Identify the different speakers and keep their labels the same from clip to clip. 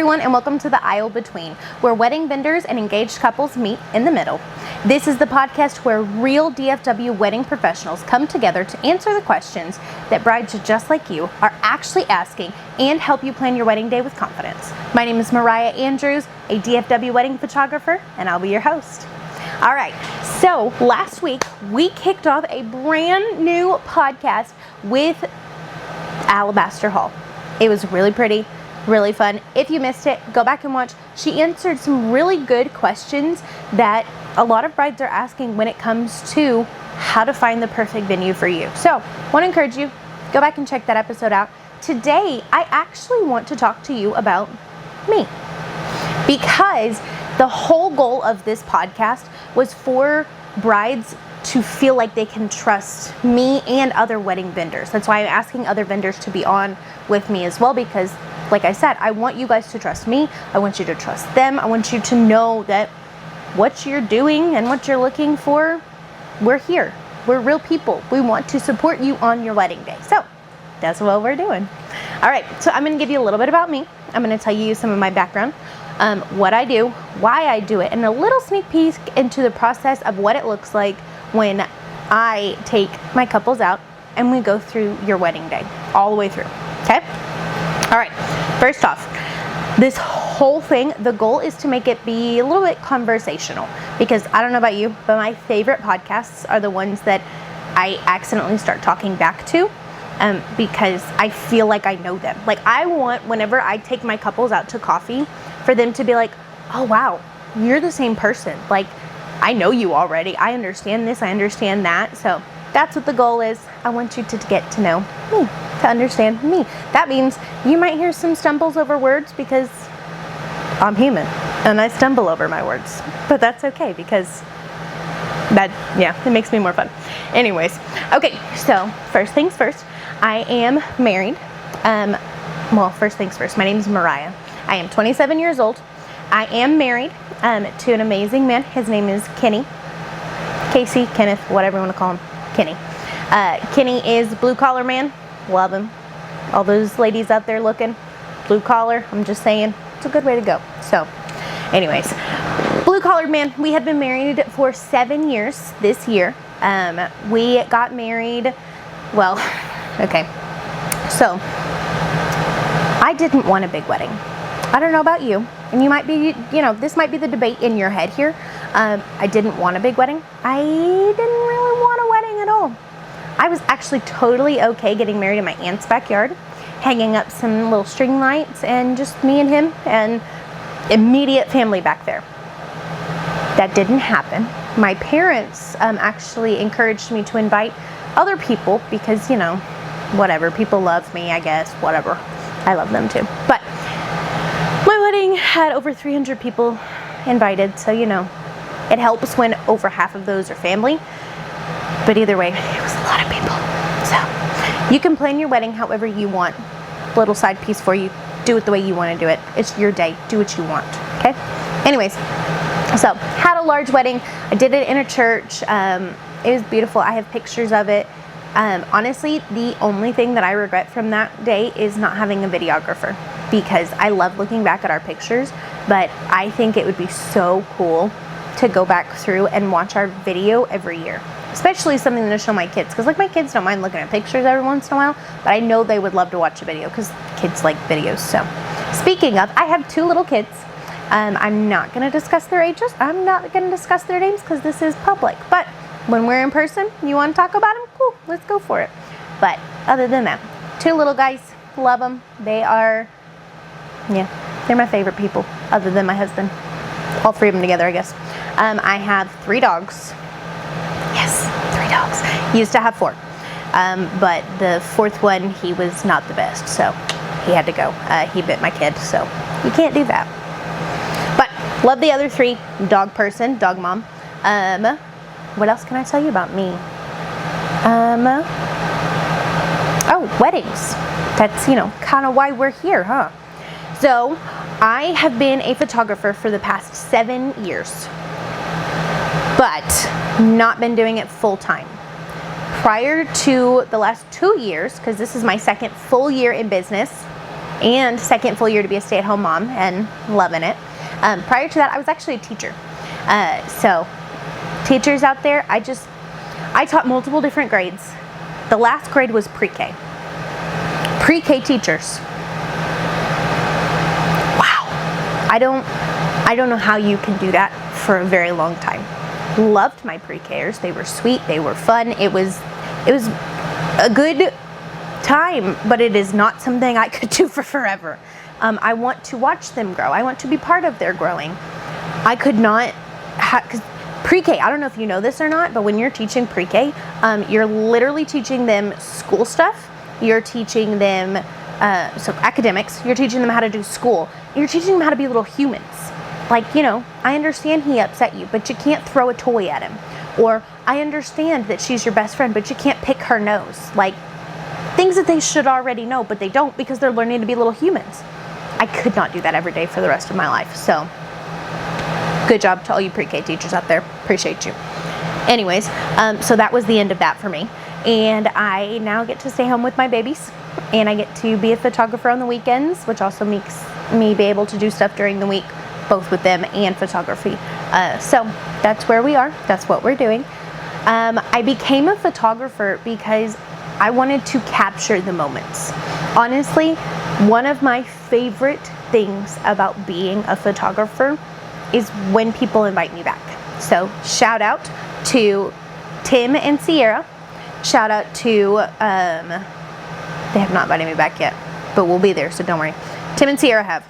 Speaker 1: everyone, and welcome to the Aisle Between, where wedding vendors and engaged couples meet in the middle. This is the podcast where real DFW wedding professionals come together to answer the questions that brides just like you are actually asking and help you plan your wedding day with confidence. My name is Moriah Andrews, a DFW wedding photographer, and I'll be your host. All right, so last week we kicked off a brand new podcast with Alabaster Hall. It was really pretty, really fun. If you missed it, go back and watch. She answered some really good questions that a lot of brides are asking when it comes to how to find the perfect venue for you. So, want to encourage you, go back and check that episode out. Today, I actually want to talk to you about me, because the whole goal of this podcast was for brides to feel like they can trust me and other wedding vendors. That's why I'm asking other vendors to be on with me as well, because like I said, I want you guys to trust me. I want you to trust them. I want you to know that what you're doing and what you're looking for, we're here. We're real people. We want to support you on your wedding day. So that's what we're doing. All right, so I'm going to give you a little bit about me. I'm going to tell you some of my background, what I do, why I do it, and a little sneak peek into the process of what it looks like when I take my couples out and we go through your wedding day, all the way through, okay? All right, first off, this whole thing, the goal is to make it be a little bit conversational, because I don't know about you, but my favorite podcasts are the ones that I accidentally start talking back to, because I feel like I know them. Like, I want, whenever I take my couples out to coffee, for them to be like, oh wow, you're the same person. Like, I know you already. I understand this, I understand that. So that's what the goal is. I want you to get to know me, to understand me. That means you might hear some stumbles over words, because I'm human and I stumble over my words, but that's okay, because it makes me more fun. Anyways, okay, so first things first, I am married. First things first, my name is Moriah. I am 27 years old. I am married to an amazing man. His name is Kenny. Casey, Kenneth, whatever you want to call him. Kenny. Kenny is blue collar man. Love him. All those ladies out there looking, blue collar, I'm just saying, it's a good way to go. So, anyways, blue collar man. We had been married for 7 years this year. We got married, okay. So, I didn't want a big wedding. I don't know about you, and you might be, this might be the debate in your head here. I didn't want a big wedding. I didn't really want a wedding at all. I was actually totally okay getting married in my aunt's backyard, hanging up some little string lights, and just me and him and immediate family back there. That didn't happen. My parents actually encouraged me to invite other people, because, whatever, people love me, I guess, whatever. I love them too. But my wedding had over 300 people invited, so it helps when over half of those are family. But either way, it was a lot of people. So you can plan your wedding however you want. Little side piece for you. Do it the way you want to do it. It's your day. Do what you want. Okay? Anyways, so had a large wedding. I did it in a church. It was beautiful. I have pictures of it. Honestly, the only thing that I regret from that day is not having a videographer, because I love looking back at our pictures, but I think it would be so cool to go back through and watch our video every year, especially something to show my kids, because my kids don't mind looking at pictures every once in a while, but I know they would love to watch a video, because kids like videos. So speaking of, I have 2 little kids. I'm not going to discuss their ages. I'm not going to discuss their names, because this is public, but when we're in person, you want to talk about them? Cool, let's go for it. But other than that, 2 little guys, love them. They are, they're my favorite people, other than my husband. All 3 of them together, I guess. I have 3 dogs. Yes, 3 dogs. Used to have 4. But the 4th one, he was not the best, so he had to go. He bit my kid, so you can't do that. But love the other 3. Dog person, dog mom. What else can I tell you about me? Weddings. That's, kind of why we're here, huh? So, I have been a photographer for the past 7 years, but not been doing it full time. Prior to the last 2 years, because this is my second full year in business, and second full year to be a stay-at-home mom and loving it. Prior to that, I was actually a teacher. So teachers out there, I taught multiple different grades. The last grade was pre-K. Pre-K teachers. Wow. I don't know how you can do that for a very long time. Loved my pre-Kers. They were sweet. They were fun. It was a good time, but it is not something I could do for forever. I want to watch them grow. I want to be part of their growing. I could not, because pre-K, I don't know if you know this or not, but when you're teaching pre-K, you're literally teaching them school stuff. You're teaching them, so academics, you're teaching them how to do school. You're teaching them how to be little humans. Like, I understand he upset you, but you can't throw a toy at him. Or, I understand that she's your best friend, but you can't pick her nose. Like, things that they should already know, but they don't because they're learning to be little humans. I could not do that every day for the rest of my life. So, good job to all you pre-K teachers out there. Appreciate you. Anyways, so that was the end of that for me. And I now get to stay home with my babies. And I get to be a photographer on the weekends, which also makes me be able to do stuff during the week, both with them and photography. So that's where we are. That's what we're doing. I became a photographer because I wanted to capture the moments. Honestly, one of my favorite things about being a photographer is when people invite me back. So shout out to Tim and Sierra. Shout out to, they have not invited me back yet, but we'll be there, so don't worry. Tim and Sierra have.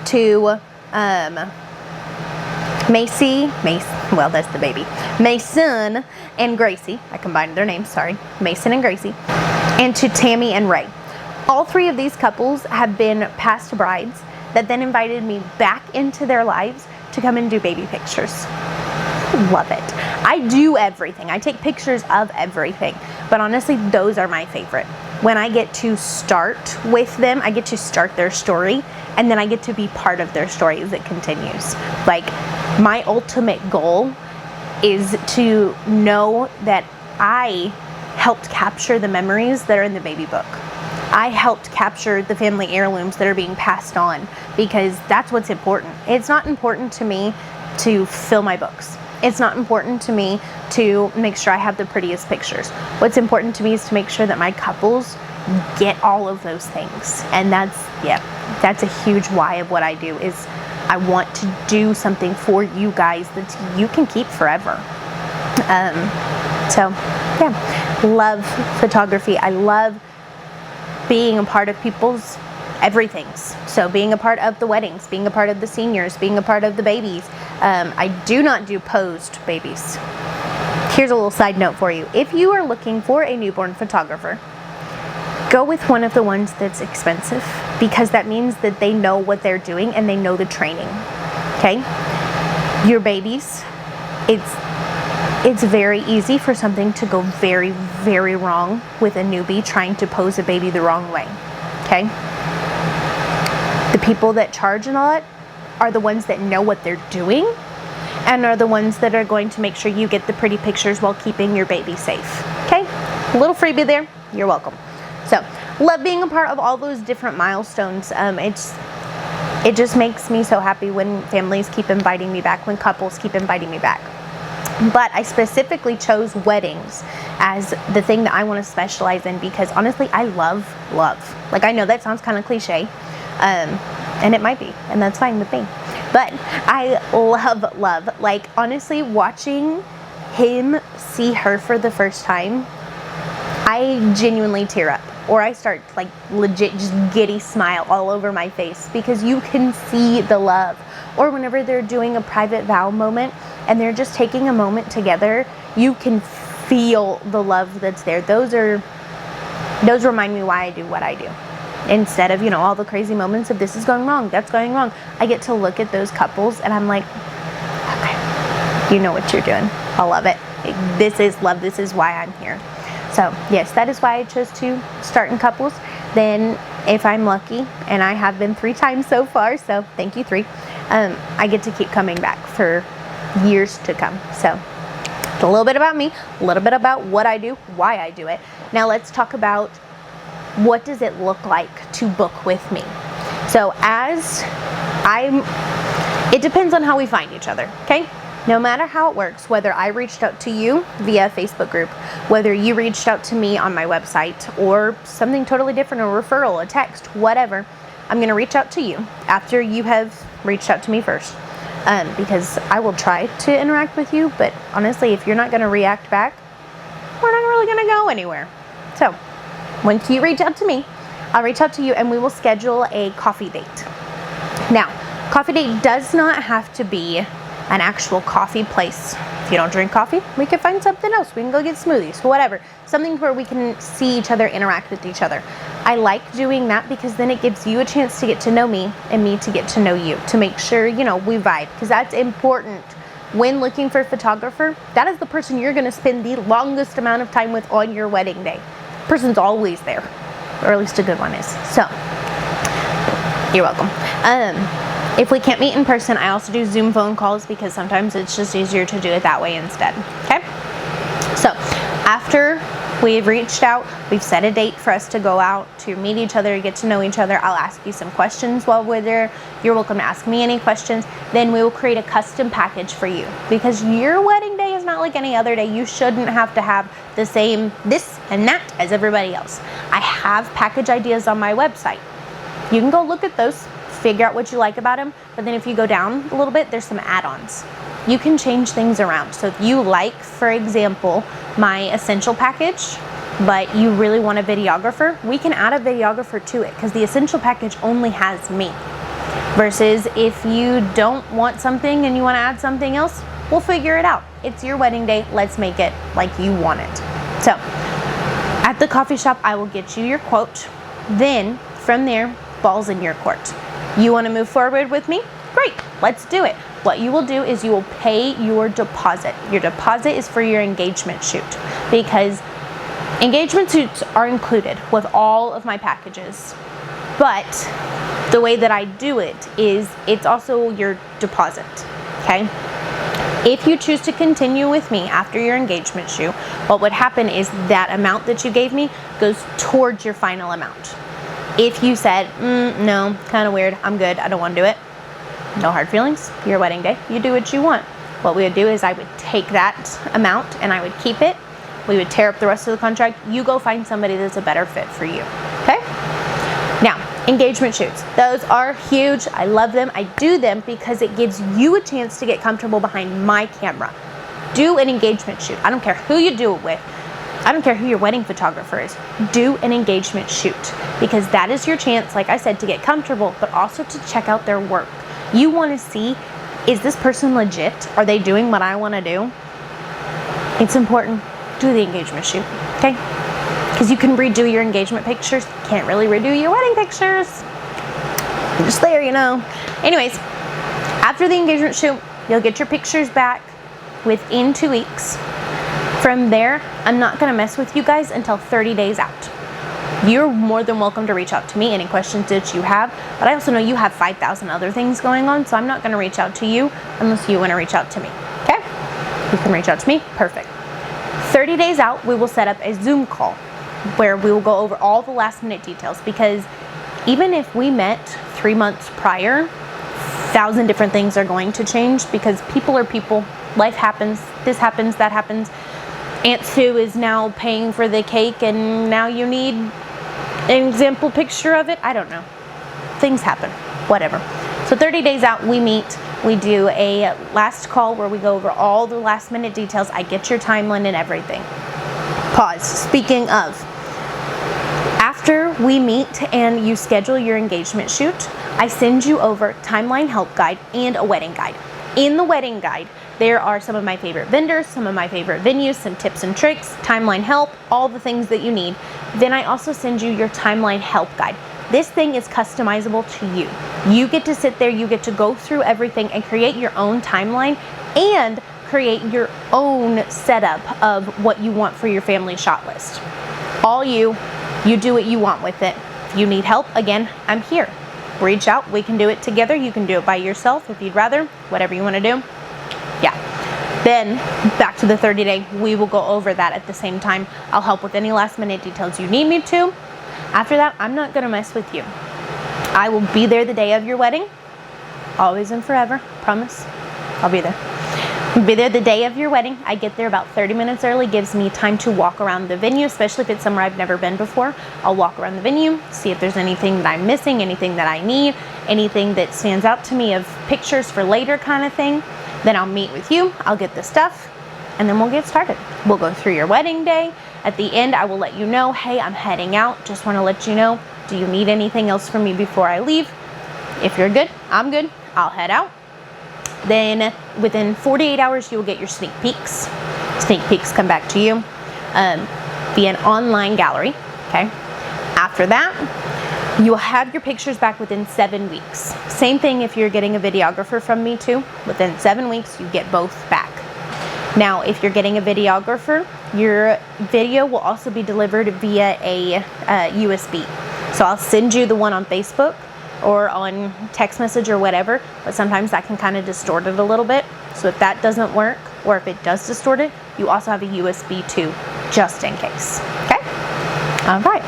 Speaker 1: To Macy, well, that's the baby. Mason and Gracie. I combined their names, sorry. Mason and Gracie. And to Tammy and Ray. All three of these couples have been past brides that then invited me back into their lives to come and do baby pictures. Love it. I do everything. I take pictures of everything. But honestly, those are my favorite. When I get to start with them, I get to start their story, and then I get to be part of their story as it continues. Like, my ultimate goal is to know that I helped capture the memories that are in the baby book. I helped capture the family heirlooms that are being passed on, because that's what's important. It's not important to me to fill my books. It's not important to me to make sure I have the prettiest pictures. What's important to me is to make sure that my couples get all of those things. And that's a huge why of what I do, is I want to do something for you guys that you can keep forever. So yeah, love photography. I love being a part of people's everything's. So being a part of the weddings, being a part of the seniors, being a part of the babies. I do not do posed babies. Here's a little side note for you. If you are looking for a newborn photographer, go with one of the ones that's expensive, because that means that they know what they're doing and they know the training. Okay? Your babies, it's very easy for something to go very, very wrong with a newbie trying to pose a baby the wrong way. Okay? The people that charge a lot are the ones that know what they're doing and are the ones that are going to make sure you get the pretty pictures while keeping your baby safe. Okay? A little freebie there. You're welcome. So, love being a part of all those different milestones. It just makes me so happy when families keep inviting me back, when couples keep inviting me back. But I specifically chose weddings as the thing that I want to specialize in, because honestly, I love. Like, I know that sounds kind of cliche, and it might be, and that's fine with me. But I love. Like, honestly, watching him see her for the first time, I genuinely tear up. Or I start, like, legit just giddy smile all over my face, because you can see the love. Or whenever they're doing a private vow moment and they're just taking a moment together, you can feel the love that's there. Those remind me why I do what I do. Instead of, all the crazy moments of this is going wrong, that's going wrong, I get to look at those couples and I'm like, okay, you know what you're doing. I love it. This is love. This is why I'm here. So yes, that is why I chose to start in couples. Then if I'm lucky, and I have been 3 times so far, so thank you 3, I get to keep coming back for years to come. So a little bit about me, a little bit about what I do, why I do it. Now let's talk about what does it look like to book with me? So it depends on how we find each other, okay? No matter how it works, whether I reached out to you via a Facebook group, whether you reached out to me on my website, or something totally different, a referral, a text, whatever, I'm going to reach out to you after you have reached out to me first. Because I will try to interact with you, but honestly, if you're not going to react back, we're not really going to go anywhere. So, once you reach out to me, I'll reach out to you and we will schedule a coffee date. Now, coffee date does not have to be an actual coffee place. If you don't drink coffee, we can find something else. We can go get smoothies, whatever. Something where we can see each other, interact with each other. I like doing that because then it gives you a chance to get to know me and me to get to know you, to make sure, we vibe, because that's important. When looking for a photographer, that is the person you're going to spend the longest amount of time with on your wedding day. The person's always there, or at least a good one is. So, you're welcome. If we can't meet in person, I also do Zoom phone calls because sometimes it's just easier to do it that way instead. Okay? So, after we've reached out, we've set a date for us to go out to meet each other, get to know each other. I'll ask you some questions while we're there. You're welcome to ask me any questions. Then we will create a custom package for you, because your wedding day is not like any other day. You shouldn't have to have the same this and that as everybody else. I have package ideas on my website. You can go look at those, figure out what you like about them, but then if you go down a little bit, there's some add-ons. You can change things around. So if you like, for example, my essential package, but you really want a videographer, we can add a videographer to it, because the essential package only has me. Versus if you don't want something and you want to add something else, we'll figure it out. It's your wedding day. Let's make it like you want it. So at the coffee shop, I will get you your quote. Then from there, ball's in your court. You want to move forward with me? Great, let's do it. What you will do is you will pay your deposit. Your deposit is for your engagement shoot, because engagement shoots are included with all of my packages. But the way that I do it is it's also your deposit, okay? If you choose to continue with me after your engagement shoot, what would happen is that amount that you gave me goes towards your final amount. If you said, no, kind of weird, I'm good, I don't want to do it, no hard feelings, your wedding day, you do what you want. What we would do is I would take that amount and I would keep it. We would tear up the rest of the contract. You go find somebody that's a better fit for you, okay? Now, engagement shoots. Those are huge. I love them. I do them because it gives you a chance to get comfortable behind my camera. Do an engagement shoot. I don't care who you do it with. I don't care who your wedding photographer is. Do an engagement shoot, because that is your chance, like I said, to get comfortable, but also to check out their work. You want to see, is this person legit? Are they doing what I want to do? It's important. Do the engagement shoot, okay? Because you can redo your engagement pictures. Can't really redo your wedding pictures. I'm just there, Anyways, after the engagement shoot, you'll get your pictures back within 2 weeks. From there, I'm not going to mess with you guys until 30 days out. You're more than welcome to reach out to me, any questions that you have, but I also know you have 5,000 other things going on, so I'm not going to reach out to you unless you want to reach out to me, okay? You can reach out to me, perfect. 30 days out, we will set up a Zoom call where we will go over all the last minute details, because even if we met 3 months prior, 1,000 different things are going to change, because people are people, life happens, this happens, that happens. Aunt Sue is now paying for the cake and now you need an example picture of it. I don't know. Things happen. Whatever. So 30 days out, we meet. We do a last call where we go over all the last minute details. I get your timeline and everything. Pause. Speaking of, after we meet and you schedule your engagement shoot, I send you over timeline help guide and a wedding guide. In the wedding guide, there are some of my favorite vendors, some of my favorite venues, some tips and tricks, timeline help, all the things that you need. Then I also send you your timeline help guide. This thing is customizable to you. You get to sit there, you get to go through everything and create your own timeline and create your own setup of what you want for your family shot list. All you do what you want with it. If you need help, again, I'm here. Reach out, we can do it together. You can do it by yourself if you'd rather, whatever you want to do. Yeah. Then back to the 30-day, we will go over that at the same time. I'll help with any last minute details you need me to. After that, I'm not gonna mess with you. I will be there the day of your wedding, always and forever, promise. I'll be there. Be there the day of your wedding. I get there about 30 minutes early, gives me time to walk around the venue, especially if it's somewhere I've never been before. I'll walk around the venue, see if there's anything that I'm missing, anything that I need, anything that stands out to me of pictures for later kind of thing. Then I'll meet with you, I'll get the stuff, and then we'll get started. We'll go through your wedding day. At the end, I will let you know, hey, I'm heading out. Just want to let you know, do you need anything else from me before I leave? If you're good, I'm good. I'll head out. Then within 48 hours, you'll get your sneak peeks. Sneak peeks come back to you via an online gallery, okay? After that, you'll have your pictures back within 7 weeks. Same thing if you're getting a videographer from me too. Within 7 weeks, you get both back. Now, if you're getting a videographer, your video will also be delivered via a USB. So I'll send you the one on Facebook or on text message or whatever, but sometimes that can kind of distort it a little bit. So if that doesn't work, or if it does distort it, you also have a USB too, just in case, okay? All right,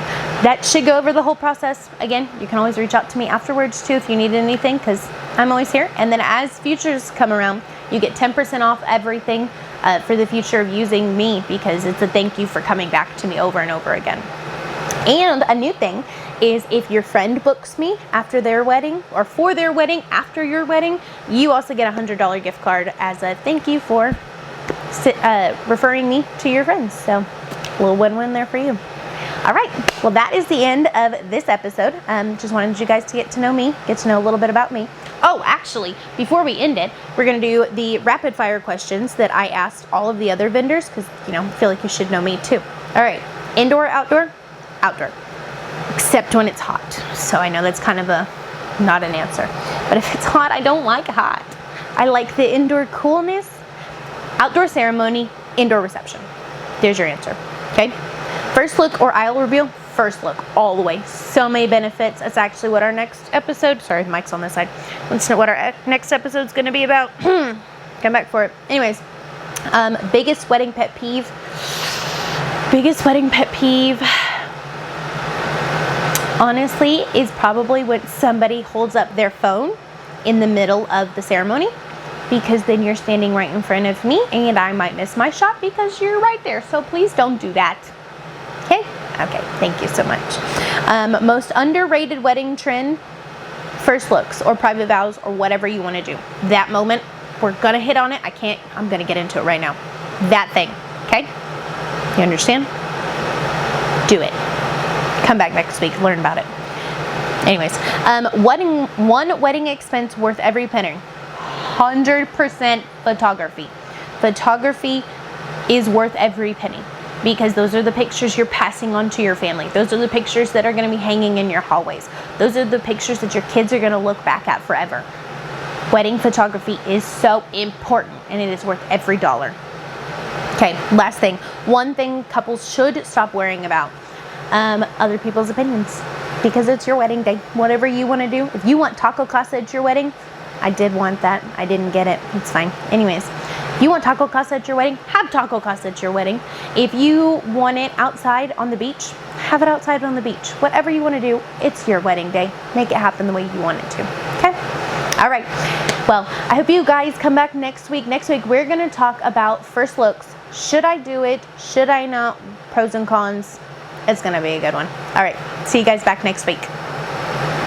Speaker 1: that should go over the whole process. Again, you can always reach out to me afterwards too if you need anything, because I'm always here. And then as futures come around, you get 10% off everything for the future of using me, because it's a thank you for coming back to me over and over again. And a new thing is if your friend books me after their wedding or for their wedding after your wedding, you also get a $100 gift card as a thank you for referring me to your friends. So a little win-win there for you. All right, well, that is the end of this episode. Just wanted you guys to get to know me, get to know a little bit about me. Oh, actually, before we end it, we're going to do the rapid fire questions that I asked all of the other vendors, because, you know, I feel like you should know me too. All right, indoor, outdoor? Outdoor. Except when it's hot. So I know that's kind of not an answer. But if it's hot, I don't like hot. I like the indoor coolness. Outdoor ceremony, indoor reception. There's your answer, okay? First look or aisle reveal? First look, all the way. So many benefits. That's actually what our next episode, sorry, the mic's on this side. Let's know what our next episode's gonna be about. Come back for it. Anyways, biggest wedding pet peeve. Biggest wedding pet peeve, honestly, is probably when somebody holds up their phone in the middle of the ceremony, because then you're standing right in front of me and I might miss my shot because you're right there. So please don't do that. Okay? Okay, thank you so much. Most underrated wedding trend, first looks or private vows or whatever you want to do. That moment, we're going to hit on it. I'm going to get into it right now. That thing, okay? You understand? Do it. Come back next week, learn about it. Anyways, one wedding expense worth every penny. 100% photography. Photography is worth every penny, because those are the pictures you're passing on to your family. Those are the pictures that are going to be hanging in your hallways. Those are the pictures that your kids are going to look back at forever. Wedding photography is so important, and it is worth every dollar. Okay, last thing. One thing couples should stop worrying about. Other people's opinions, because it's your wedding day. Whatever you want to do. If you want taco casa at your wedding, I did want that. I didn't get it. It's fine. Anyways, if you want taco casa at your wedding, have taco casa at your wedding. If you want it outside on the beach, have it outside on the beach. Whatever you want to do, it's your wedding day. Make it happen the way you want it to. Okay? All right. Well, I hope you guys come back next week. Next week, we're going to talk about first looks. Should I do it? Should I not? Pros and cons. It's going to be a good one. All right. See you guys back next week.